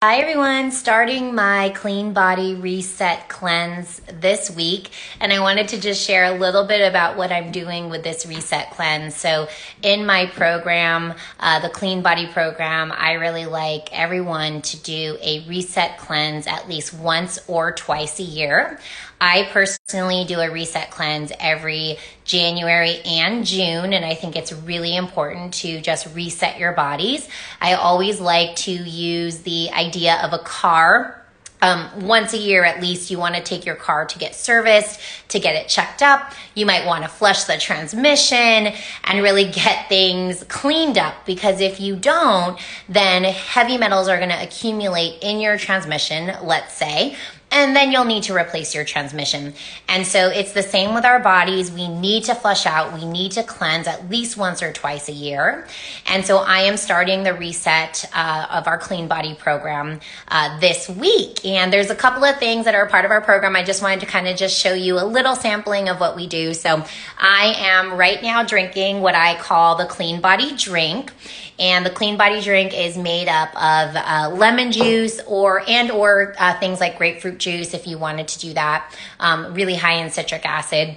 Hi everyone, starting my Clean Body Reset Cleanse this week, and I wanted to just share a little bit about what I'm doing with this reset cleanse. So in my program, the Clean Body program, I really like everyone to do a reset cleanse at least once or twice a year. I personally do a reset cleanse every January and June, and I think it's really important to just reset your bodies. I always like to use the idea of a car. Once a year at least, you want to take your car to get serviced, to get it checked up. You might want to flush the transmission and really get things cleaned up, because if you don't, then heavy metals are going to accumulate in your transmission, let's say, and then you'll need to replace your transmission. And so it's the same with our bodies. We need to flush out. We need to cleanse at least once or twice a year. And so I am starting the reset of our Clean Body program this week. And there's a couple of things that are part of our program. I just wanted to kind of just show you a little sampling of what we do. So I am right now drinking what I call the Clean Body drink. And the Clean Body drink is made up of lemon juice or things like grapefruit juice if you wanted to do that. Really high in citric acid.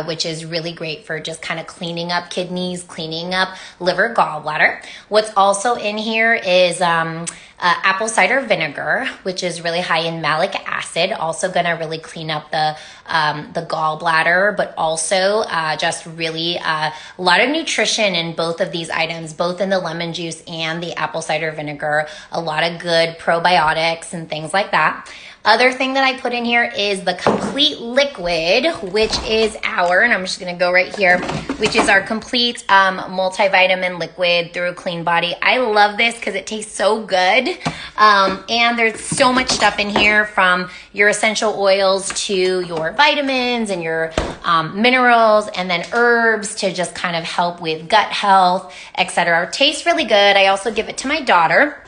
Which is really great for just kind of cleaning up kidneys, cleaning up liver, gallbladder. What's also in here is apple cider vinegar, which is really high in malic acid, also going to really clean up the gallbladder, but also just really a lot of nutrition in both of these items, both in the lemon juice and the apple cider vinegar, a lot of good probiotics and things like that. Other thing that I put in here is the complete liquid, which is and I'm just going to go right here, which is our complete multivitamin liquid through Clean Body. I love this because it tastes so good. And there's so much stuff in here, from your essential oils to your vitamins and your minerals, and then herbs to just kind of help with gut health, etc. It tastes really good. I also give it to my daughter.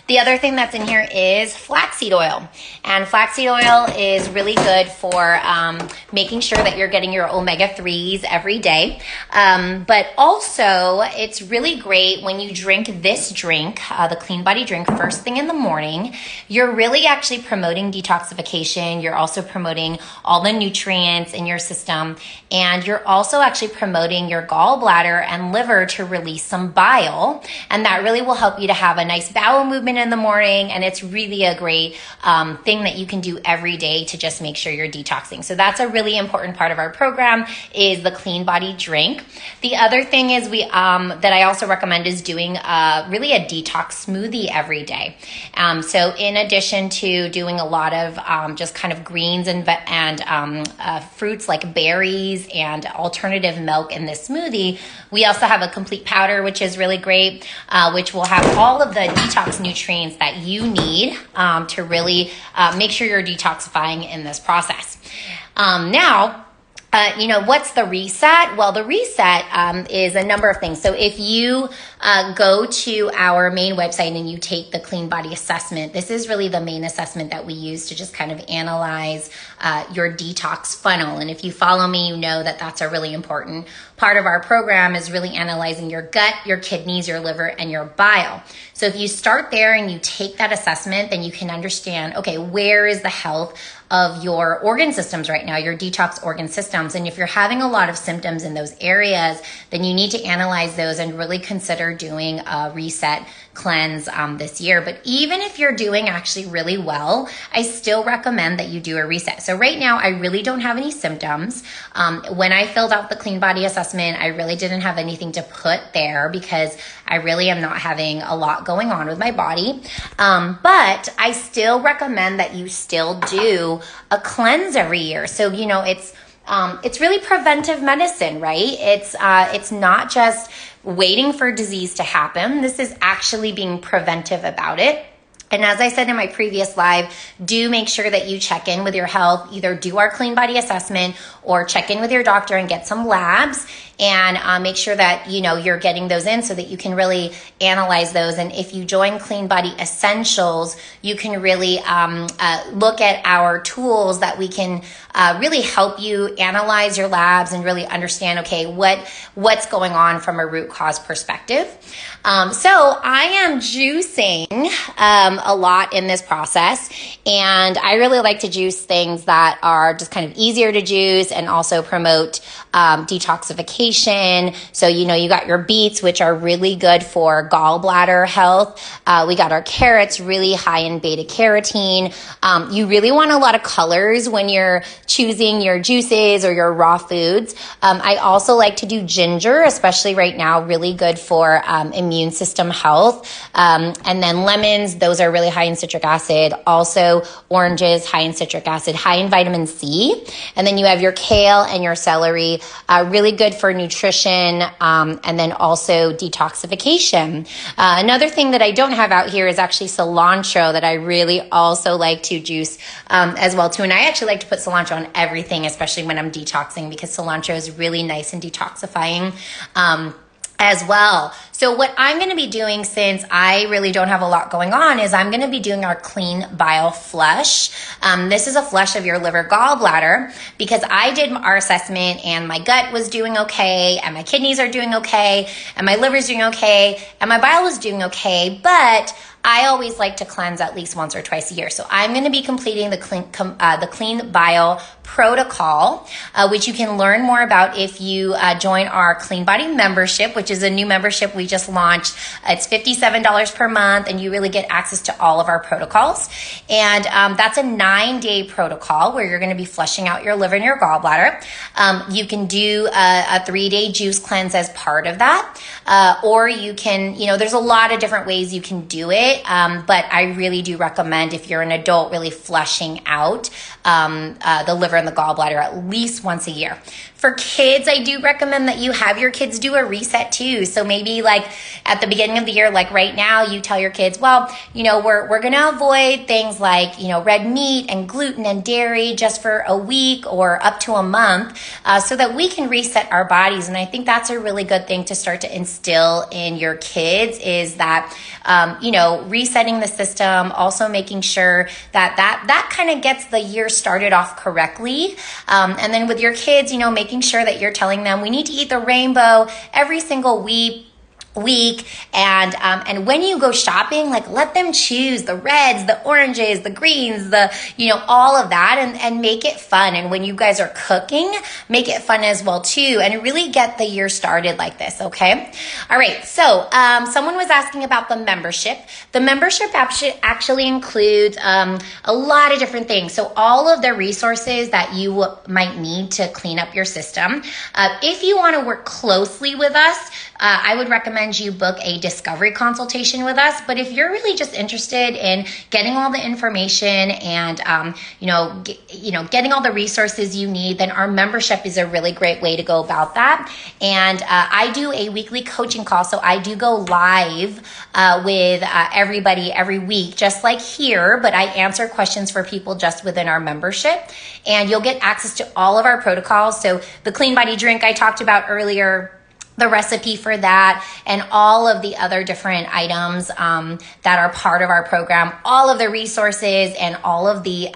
The other thing that's in here is flaxseed oil, and flaxseed oil is really good for making sure that you're getting your omega-3s every day. But also it's really great when you drink this drink, the Clean Body drink, first thing in the morning. You're really actually promoting detoxification. You're also promoting all the nutrients in your system, and you're also actually promoting your gallbladder and liver to release some bile, and that really will help you to have a nice bowel movement in the morning. And it's really a great thing that you can do every day to just make sure you're detoxing. So that's a really important part of our program, is the Clean Body drink. The other thing is that I also recommend is doing really a detox smoothie every day. So in addition to doing a lot of just kind of greens and fruits like berries and alternative milk in this smoothie, we also have a complete powder, which is really great, which will have all of the detox nutrients that you need to really make sure you're detoxifying in this process. What's the reset? Well, the reset is a number of things. So if you go to our main website and you take the Clean Body assessment, this is really the main assessment that we use to just kind of analyze your detox funnel. And if you follow me, you know that that's a really important part of our program, is really analyzing your gut, your kidneys, your liver, and your bile. So if you start there and you take that assessment, then you can understand, okay, where is the health of your organ systems right now, your detox organ systems. And if you're having a lot of symptoms in those areas, then you need to analyze those and really consider doing a reset cleanse this year. But even if you're doing actually really well, I still recommend that you do a reset. So right now, I really don't have any symptoms. When I filled out the Clean Body assessment, I really didn't have anything to put there because I really am not having a lot going on with my body. But I still recommend that you still do a cleanse every year. So, it's really preventive medicine, right? It's not just waiting for disease to happen. This is actually being preventive about it. And as I said in my previous live, do make sure that you check in with your health. Either do our Clean Body assessment or check in with your doctor and get some labs. and make sure that, you're getting those in so that you can really analyze those. And if you join Cleanbody Essentials, you can really look at our tools that we can really help you analyze your labs and really understand, okay, what's going on from a root cause perspective. So I am juicing a lot in this process, and I really like to juice things that are just kind of easier to juice and also promote detoxification. So, you got your beets, which are really good for gallbladder health. We got our carrots, really high in beta carotene. You really want a lot of colors when you're choosing your juices or your raw foods. I also like to do ginger, especially right now, really good for immune system health. And then lemons, those are really high in citric acid. Also oranges, high in citric acid, high in vitamin C. And then you have your kale and your celery, really good for nutrition, and then also detoxification. Another thing that I don't have out here is actually cilantro that I really also like to juice as well too. And I actually like to put cilantro on everything, especially when I'm detoxing, because cilantro is really nice and detoxifying as well. So what I'm going to be doing, since I really don't have a lot going on, is I'm going to be doing our clean bile flush. This is a flush of your liver gallbladder, because I did our assessment and my gut was doing okay, and my kidneys are doing okay, and my liver's doing okay, and my bile was doing okay, but I always like to cleanse at least once or twice a year. So I'm going to be completing the clean bile protocol, which you can learn more about if you join our Cleanbody membership, which is a new membership we just launched. It's $57 per month, and you really get access to all of our protocols. And that's a 9-day protocol where you're going to be flushing out your liver and your gallbladder. You can do a 3-day juice cleanse as part of that, or you can, there's a lot of different ways you can do it. But I really do recommend, if you're an adult, really flushing out the liver and the gallbladder at least once a year. For kids, I do recommend that you have your kids do a reset too. So maybe like at the beginning of the year, like right now, you tell your kids, well, we're going to avoid things like, red meat and gluten and dairy just for a week or up to a month, so that we can reset our bodies. And I think that's a really good thing to start to instill in your kids, is that, resetting the system, also making sure that kind of gets the year started off correctly. And then with your kids, making sure that you're telling them we need to eat the rainbow every single week, and when you go shopping, like, let them choose the reds, the oranges, the greens, all of that, and make it fun. And when you guys are cooking, make it fun as well too, and really get the year started like this. Okay. All right. So, someone was asking about the membership. The membership actually includes, a lot of different things. So all of the resources that you might need to clean up your system. If you want to work closely with us, I would recommend you book a discovery consultation with us. But if you're really just interested in getting all the information and, getting all the resources you need, then our membership is a really great way to go about that. And I do a weekly coaching call. So I do go live with everybody every week, just like here, but I answer questions for people just within our membership. And you'll get access to all of our protocols. So the Cleanbody drink I talked about earlier, the recipe for that, and all of the other different items that are part of our program, all of the resources and all of the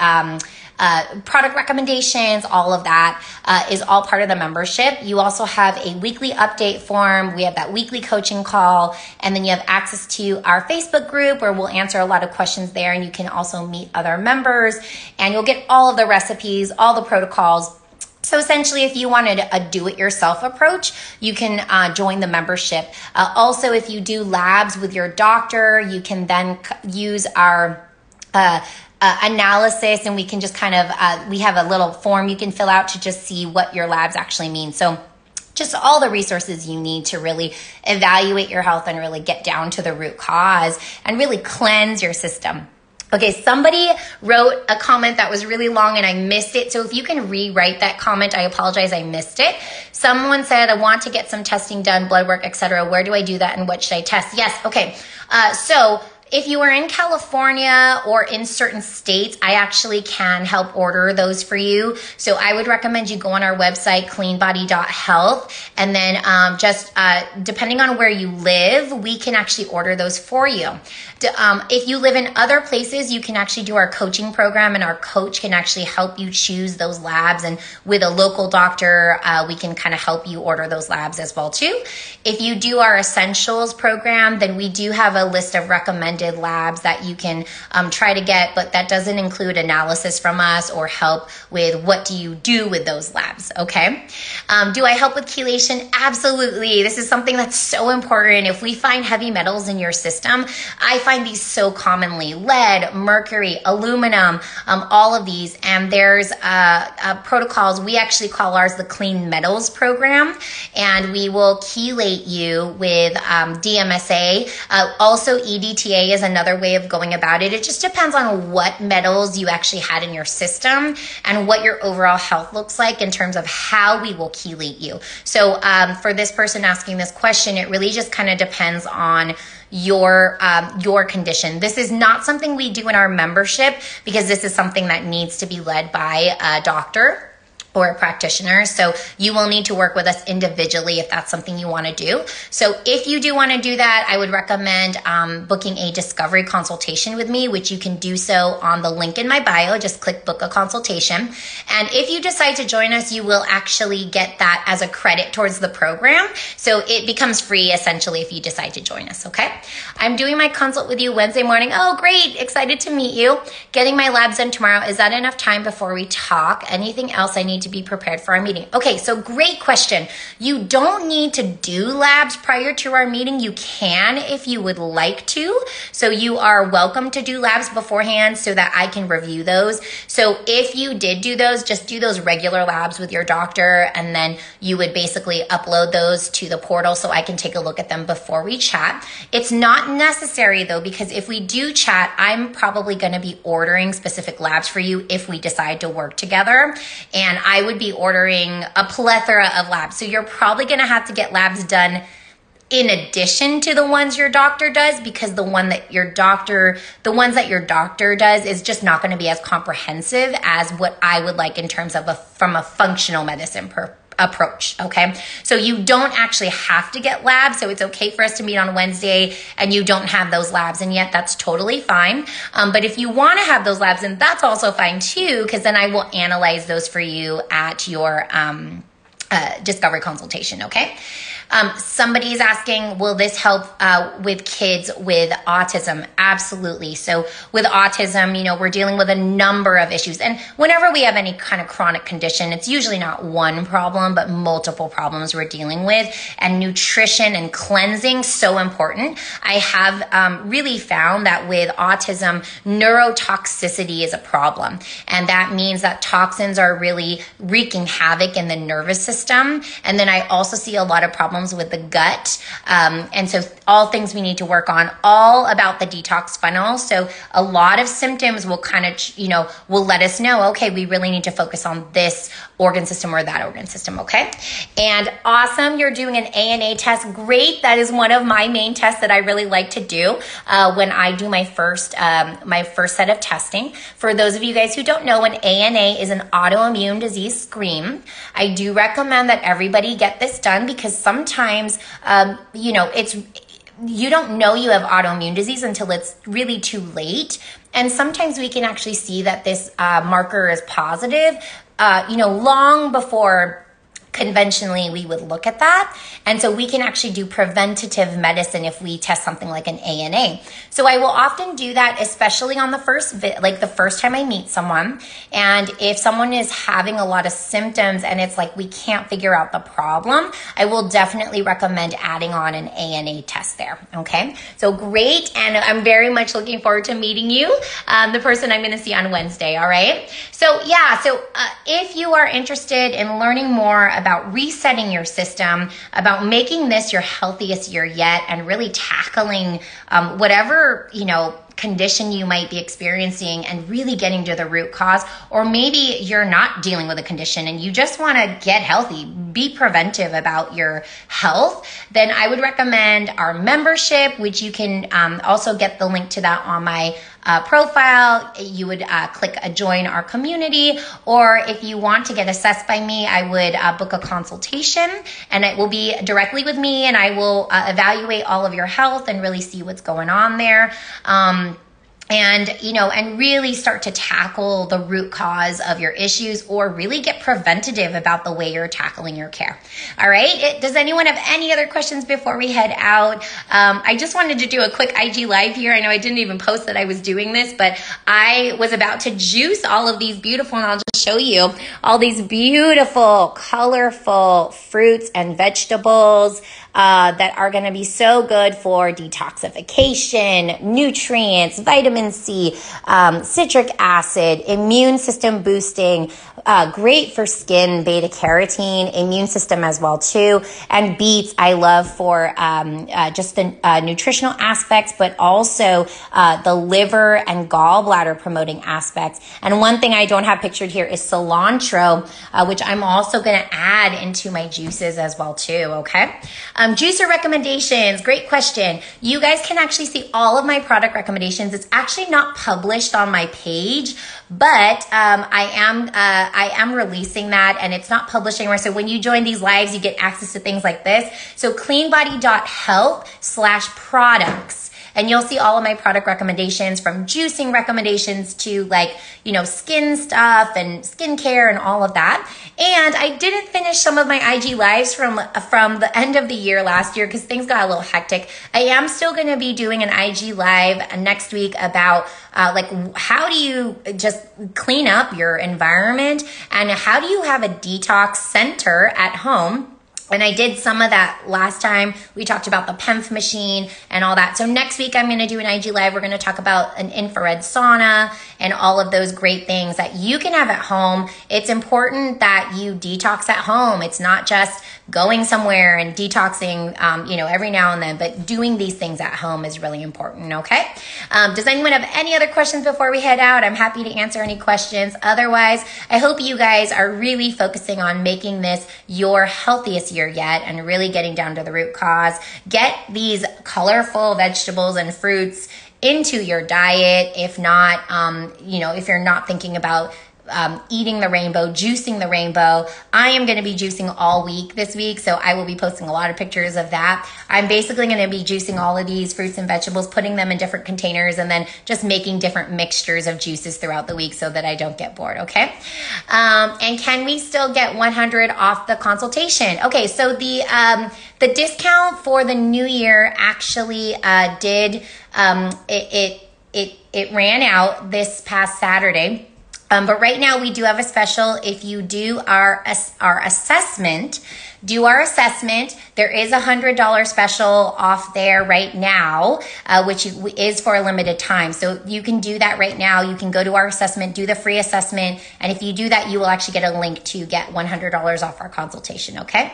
product recommendations, all of that is all part of the membership. You also have a weekly update form. We have that weekly coaching call, and then you have access to our Facebook group where we'll answer a lot of questions there, and you can also meet other members, and you'll get all of the recipes, all the protocols. So essentially, if you wanted a do-it-yourself approach, you can join the membership. Also, if you do labs with your doctor, you can then use our analysis, and we can just kind of, we have a little form you can fill out to just see what your labs actually mean. So just all the resources you need to really evaluate your health and really get down to the root cause and really cleanse your system. Okay, somebody wrote a comment that was really long and I missed it. So if you can rewrite that comment, I apologize, I missed it. Someone said, I want to get some testing done, blood work, etc. Where do I do that and what should I test? Yes, okay. So if you are in California or in certain states, I actually can help order those for you. So I would recommend you go on our website, cleanbody.health, and then depending on where you live, we can actually order those for you. If you live in other places, you can actually do our coaching program, and our coach can actually help you choose those labs. And with a local doctor, we can kind of help you order those labs as well too. If you do our essentials program, then we do have a list of recommended labs that you can try to get, but that doesn't include analysis from us or help with what do you do with those labs, okay? Do I help with chelation? Absolutely. This is something that's so important. If we find heavy metals in your system, I find these so commonly: lead, mercury, aluminum, all of these. And there's protocols. We actually call ours the Clean Metals Program, and we will chelate you with DMSA. Also, EDTA is another way of going about it. It just depends on what metals you actually had in your system and what your overall health looks like in terms of how we will chelate you. So for this person asking this question, it really just kind of depends on your condition. This is not something we do in our membership because this is something that needs to be led by a doctor or a practitioner. So you will need to work with us individually if that's something you want to do. So if you do want to do that, I would recommend booking a discovery consultation with me, which you can do so on the link in my bio. Just click book a consultation. And if you decide to join us, you will actually get that as a credit towards the program. So it becomes free essentially if you decide to join us, okay? I'm doing my consult with you Wednesday morning. Oh, great. Excited to meet you. Getting my labs done tomorrow. Is that enough time before we talk? Anything else I need to be prepared for our meeting? Okay, so great question. You don't need to do labs prior to our meeting. You can if you would like to. So you are welcome to do labs beforehand so that I can review those. So if you did do those, just do those regular labs with your doctor, and then you would basically upload those to the portal so I can take a look at them before we chat. It's not necessary though, because if we do chat, I'm probably going to be ordering specific labs for you if we decide to work together. And I would be ordering a plethora of labs. So you're probably going to have to get labs done in addition to the ones your doctor does, because the ones that your doctor does is just not going to be as comprehensive as what I would like in terms of from a functional medicine approach, okay? So you don't actually have to get labs, so it's okay for us to meet on Wednesday and you don't have those labs, and yet that's totally fine. But if you want to have those labs, then that's also fine too, because then I will analyze those for you at your discovery consultation, okay? Somebody is asking, will this help with kids with autism? Absolutely. So with autism, we're dealing with a number of issues. And whenever we have any kind of chronic condition, it's usually not one problem, but multiple problems we're dealing with. And nutrition and cleansing, so important. I have really found that with autism, neurotoxicity is a problem. And that means that toxins are really wreaking havoc in the nervous system. And then I also see a lot of problems with the gut. And so all things we need to work on, all about the detox funnel. So a lot of symptoms will kind of, will let us know, okay, we really need to focus on this organ system or that organ system, okay? And awesome, you're doing an ANA test. Great. That is one of my main tests that I really like to do when I do my first set of testing. For those of you guys who don't know, an ANA is an autoimmune disease screen. I do recommend that everybody get this done because sometimes, you don't know you have autoimmune disease until it's really too late. And sometimes we can actually see that this marker is positive, long before conventionally we would look at that. And so we can actually do preventative medicine if we test something like an ANA. So I will often do that, especially on the first time I meet someone. And if someone is having a lot of symptoms and it's like we can't figure out the problem, I will definitely recommend adding on an ANA test there. Okay, so great. And I'm very much looking forward to meeting you, the person I'm going to see on Wednesday. All right. So yeah, if you are interested in learning more about resetting your system, about making this your healthiest year yet, and really tackling whatever, condition you might be experiencing and really getting to the root cause, or maybe you're not dealing with a condition and you just want to get healthy, be preventive about your health, then I would recommend our membership, which you can also get the link to that on my profile. You would click join our community, or if you want to get assessed by me, I would book a consultation, and it will be directly with me, and I will evaluate all of your health and really see what's going on there. And really start to tackle the root cause of your issues, or really get preventative about the way you're tackling your care. All right. Does anyone have any other questions before we head out? I just wanted to do a quick IG live here. I know I didn't even post that I was doing this, but I was about to juice all of these beautiful, and I'll just show you all these beautiful, colorful fruits and vegetables that are going to be so good for detoxification, nutrients, vitamin C, citric acid, immune system boosting, great for skin, beta carotene, immune system as well too. And beets I love for just the nutritional aspects, but also the liver and gallbladder promoting aspects. And one thing I don't have pictured here is cilantro, which I'm also going to add into my juices as well too. Okay. Juicer recommendations. Great question. You guys can actually see all of my product recommendations. It's actually not published on my page, but I am releasing that, and it's not published anywhere. So when you join these lives, you get access to things like this. So cleanbody.health/products. And you'll see all of my product recommendations, from juicing recommendations to skin stuff and skincare and all of that. And I didn't finish some of my IG lives from the end of the year last year because things got a little hectic. I am still going to be doing an IG live next week about how do you just clean up your environment, and how do you have a detox center at home. And I did some of that last time. We talked about the PEMF machine and all that. So next week I'm going to do an IG live. We're going to talk about an infrared sauna and all of those great things that you can have at home. It's important that you detox at home. It's not just going somewhere and detoxing, every now and then, but doing these things at home is really important. Okay. Does anyone have any other questions before we head out? I'm happy to answer any questions. Otherwise, I hope you guys are really focusing on making this your healthiest year yet, and really getting down to the root cause. Get these colorful vegetables and fruits into your diet. If not, if you're not thinking about eating the rainbow, juicing the rainbow. I am going to be juicing all week this week, so I will be posting a lot of pictures of that. I'm basically going to be juicing all of these fruits and vegetables, putting them in different containers, and then just making different mixtures of juices throughout the week so that I don't get bored, okay? And can we still get 100 off the consultation? Okay, so the discount for the new year actually it ran out this past Saturday. But right now we do have a special. If you do our assessment, there is a $100 special off there right now, which is for a limited time. So you can do that right now. You can go to our assessment, do the free assessment. And if you do that, you will actually get a link to get $100 off our consultation. Okay.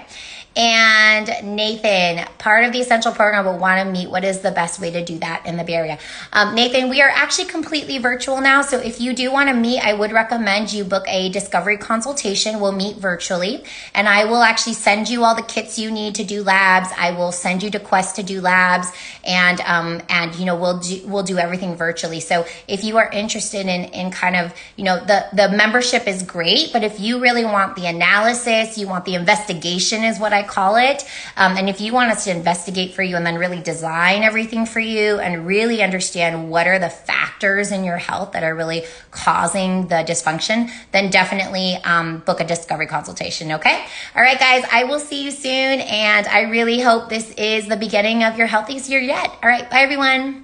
And Nathan, part of the Essential program, will want to meet. What is the best way to do that in the Bay Area? Nathan, we are actually completely virtual now. So if you do want to meet, I would recommend you book a discovery consultation. We'll meet virtually, and I will actually send you all the kits you need to do labs. I will send you to Quest to do labs, and we'll do everything virtually. So if you are interested in kind of, the membership is great, but if you really want the analysis, you want the investigation is what I call it. And if you want us to investigate for you and then really design everything for you and really understand what are the factors in your health that are really causing the dysfunction, then definitely book a discovery consultation. Okay. All right, guys, I will see you soon. And I really hope this is the beginning of your healthiest year yet. All right. Bye, everyone.